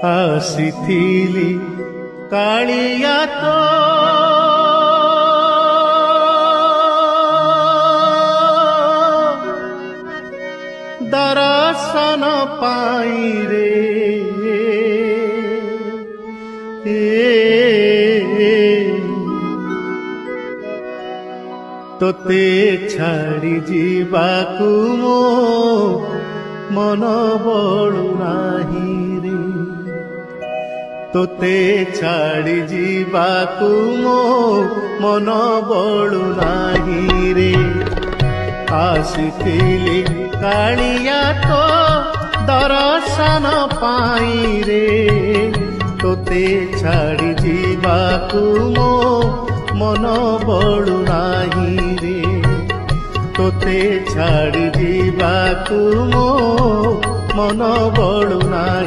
ଆସିଥିଲି କାଳିଆ ତୋ ଦର୍ଶନ ପାଇଁ ରେ ତୋତେ ଛାଡ଼ି ଯିବାକୁ ମୋ ମନ ବଳୁ ନାହିଁ ରେ ତୋତେ ଛାଡ଼ି ଯିବାକୁ ମୋ ମନ ବଳୁ ନାହିଁ ରେ ଆସିଥିଲି କାଳିଆ ତୋ ଦର୍ଶନ ପାଇଁ ରେ ତୋତେ ଛାଡ଼ି ଯିବାକୁ ମୋ ମନ ବଳୁ ନାହିଁ ରେ ତୋତେ ଛାଡ଼ି ଯିବାକୁ ମୋ ମନ ବଳୁ ନାହିଁ।